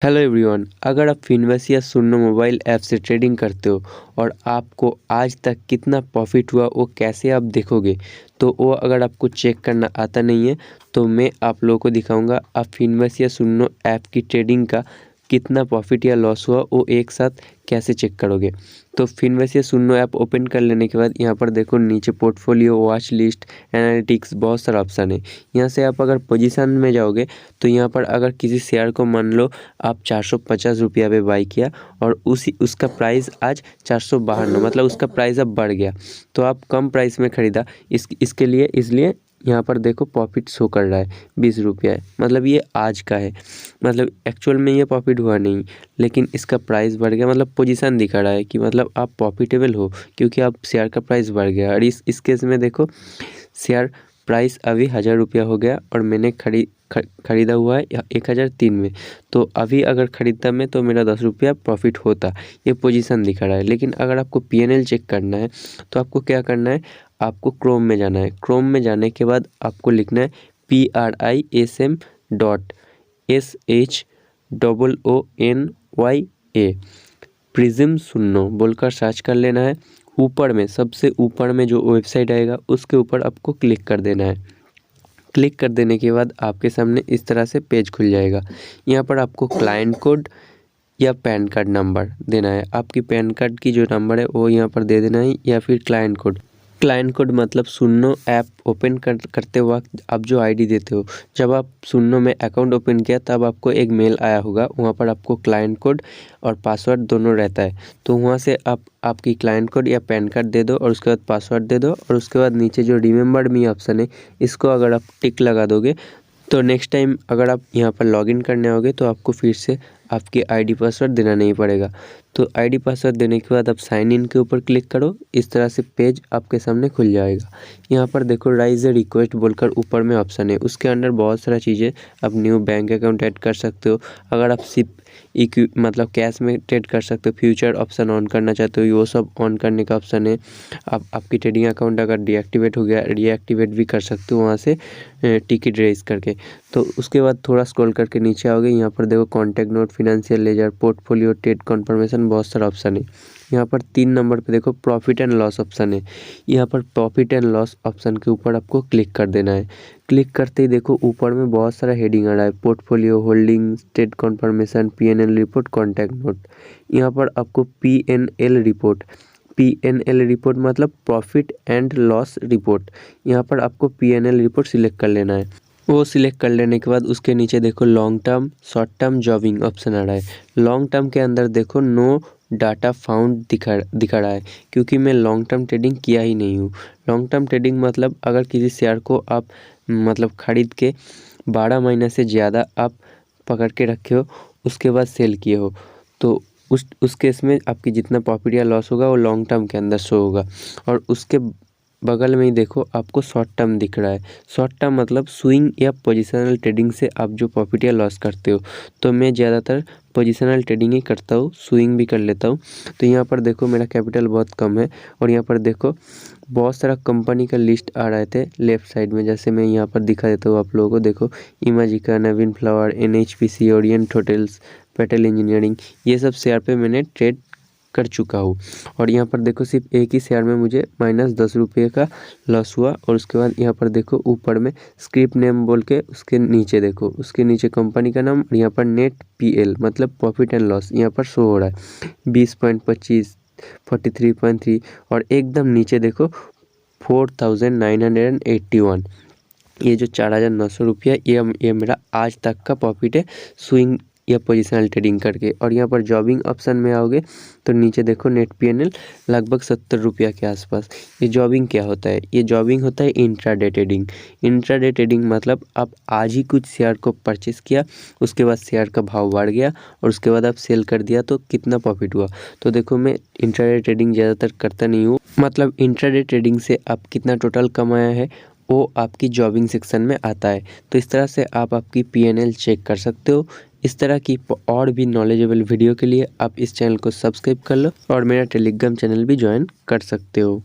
Hello everyone, अगर आप फिनवस या सुनो मोबाइल ऐप से ट्रेडिंग करते हो और आपको आज तक कितना प्रॉफिट हुआ वो कैसे आप देखोगे। तो वो अगर आपको चेक करना आता नहीं है तो मैं आप लोगों को दिखाऊंगा आप फिनवस या सुनो ऐप की ट्रेडिंग का कितना प्रॉफिट या लॉस हुआ वो एक साथ कैसे चेक करोगे। तो फिनवस या सुनो ऐप ओपन कर लेने के बाद यहाँ पर देखो नीचे पोर्टफोलियो, वॉच लिस्ट, एनालिटिक्स बहुत सारा ऑप्शन है। यहाँ से आप अगर पोजीशन में जाओगे तो यहाँ पर अगर किसी शेयर को मान लो आप 450 रुपया पे बाई किया और उसका प्राइस आज 452, मतलब उसका प्राइस अब बढ़ गया तो आप कम प्राइस में ख़रीदा इसके लिए, इसलिए यहाँ पर देखो प्रॉफिट शो कर रहा है 20 रुपया है, मतलब ये आज का है। मतलब एक्चुअल में ये प्रॉफिट हुआ नहीं, लेकिन इसका प्राइस बढ़ गया, मतलब पोजीशन दिखा रहा है कि मतलब आप प्रॉफिटेबल हो क्योंकि आप शेयर का प्राइस बढ़ गया। और इस केस में देखो शेयर प्राइस अभी 1000 रुपया हो गया और मैंने खरीदा हुआ है 1003 में। तो अभी अगर ख़रीदता मैं तो मेरा 10 रुपया प्रॉफिट होता, ये पोजीशन दिखा रहा है। लेकिन अगर आपको पीएनएल चेक करना है तो आपको क्या करना है, आपको क्रोम में जाना है। क्रोम में जाने के बाद आपको लिखना है PRISM.SHOONYA प्रिज्म सुनो बोलकर सर्च कर लेना है। ऊपर में सबसे ऊपर में जो वेबसाइट आएगा उसके ऊपर आपको क्लिक कर देना है। क्लिक कर देने के बाद आपके सामने इस तरह से पेज खुल जाएगा। यहाँ पर आपको क्लाइंट कोड या पैन कार्ड नंबर देना है। आपकी पैन कार्ड की जो नंबर है वो यहाँ पर दे देना है या फिर क्लाइंट कोड। क्लाइंट कोड मतलब सुनो ऐप ओपन करते वक्त आप जो आईडी देते हो, जब आप सुनो में अकाउंट ओपन किया तब आपको एक मेल आया होगा, वहाँ पर आपको क्लाइंट कोड और पासवर्ड दोनों रहता है। तो वहाँ से आप आपकी क्लाइंट कोड या पैन कार्ड दे दो और उसके बाद पासवर्ड दे दो और उसके बाद नीचे जो रिमेंबर मी ऑप्शन है इसको अगर आप टिक लगा दोगे तो नेक्स्ट टाइम अगर आप यहाँ पर लॉगिन करने आओगे तो आपको फिर से आपकी आईडी पासवर्ड देना नहीं पड़ेगा। तो आईडी पासवर्ड देने के बाद आप साइन इन के ऊपर क्लिक करो, इस तरह से पेज आपके सामने खुल जाएगा। यहाँ पर देखो राइज ए रिक्वेस्ट बोलकर ऊपर में ऑप्शन है, उसके अंदर बहुत सारा चीज़ें, आप न्यू बैंक अकाउंट ऐड कर सकते हो। अगर आप सिर्फ मतलब कैश में ट्रेड कर सकते हो, फ्यूचर ऑप्शन ऑन करना चाहते हो वो सब ऑन करने का ऑप्शन है। आप आपकी ट्रेडिंग अकाउंट अगर डीएक्टिवेट हो गया रीएक्टिवेट भी कर सकते हो वहाँ से टिकट रेज करके। तो उसके बाद थोड़ा स्क्रॉल करके नीचे आओगे, यहाँ पर देखो contact note, financial ledger, portfolio, trade confirmation, बहुत सारा ऑप्शन है। यहाँ पर 3 नंबर पे देखो प्रॉफिट एंड लॉस ऑप्शन है। यहाँ पर प्रॉफिट एंड लॉस ऑप्शन के ऊपर आपको क्लिक कर देना है। क्लिक करते ही देखो ऊपर में बहुत सारा हेडिंग आ रहा है, portfolio, holding, trade confirmation, PNL report, contact note. यहाँ पर आपको पीएनएल रिपोर्ट मतलब प्रॉफिट एंड लॉस रिपोर्ट, यहाँ पर आपको पीएनएल रिपोर्ट सिलेक्ट कर लेना है। वो सिलेक्ट कर लेने के बाद उसके नीचे देखो long term, short term, jobbing option आ रहा है। लॉन्ग टर्म के अंदर देखो नो डाटा फाउंड दिखा रहा है क्योंकि मैं लॉन्ग टर्म ट्रेडिंग किया ही नहीं हूँ। लॉन्ग टर्म ट्रेडिंग मतलब अगर किसी शेयर को आप मतलब ख़रीद के 12 महीने से ज़्यादा आप पकड़ के रखे हो उसके बाद सेल किए हो, तो उस केस में आपकी जितना प्रॉफिट या लॉस होगा वो लॉन्ग टर्म के अंदर शो होगा। और उसके बगल में ही देखो आपको शॉर्ट टर्म दिख रहा है। शॉर्ट टर्म मतलब स्विंग या पोजिशनल ट्रेडिंग से आप जो प्रॉफिट या लॉस करते हो। तो मैं ज़्यादातर पोजिशनल ट्रेडिंग ही करता हूँ, स्विंग भी कर लेता हूँ। तो यहाँ पर देखो मेरा कैपिटल बहुत कम है और यहाँ पर देखो बहुत सारा कंपनी का लिस्ट आ रहे थे लेफ्ट साइड में, जैसे मैं यहाँ पर दिखा देता हूँ आप लोगों को। देखो Imagica, Navin fluorine, NHPC, Orient hotels, Patel engineering, ये सब शेयर पे मैंने ट्रेड कर चुका हूँ। और यहाँ पर देखो सिर्फ एक ही शेयर में मुझे -10 रुपये का लॉस हुआ। और उसके बाद यहाँ पर देखो ऊपर में स्क्रिप्ट नेम बोल के उसके नीचे देखो, उसके नीचे कंपनी का नाम और यहाँ पर नेट पीएल मतलब प्रॉफिट एंड लॉस यहाँ पर शो हो रहा है 20.25, 43.3 और एकदम नीचे देखो 4981, ये जो 4900 रुपया ये मेरा आज तक का प्रॉफिट है स्विंग या पोजिशनल ट्रेडिंग करके। और यहाँ पर जॉबिंग ऑप्शन में आओगे तो नीचे देखो नेट पीएनएल लगभग 70 रुपया के आसपास। ये जॉबिंग क्या होता है, ये जॉबिंग होता है इंट्राडे ट्रेडिंग। इंट्राडे ट्रेडिंग मतलब आप आज ही कुछ शेयर को परचेस किया, उसके बाद शेयर का भाव बढ़ गया और उसके बाद आप सेल कर दिया तो कितना प्रॉफिट हुआ। तो देखो मैं इंट्राडे ट्रेडिंग ज़्यादातर करता नहीं हूँ, मतलब इंट्राडे ट्रेडिंग से आप कितना टोटल कमाया है वो आपकी जॉबिंग सेक्शन में आता है। तो इस तरह से आप आपकी पीएनएल चेक कर सकते हो। इस तरह की और भी नॉलेजेबल वीडियो के लिए आप इस चैनल को सब्सक्राइब कर लो और मेरा टेलीग्राम चैनल भी ज्वाइन कर सकते हो।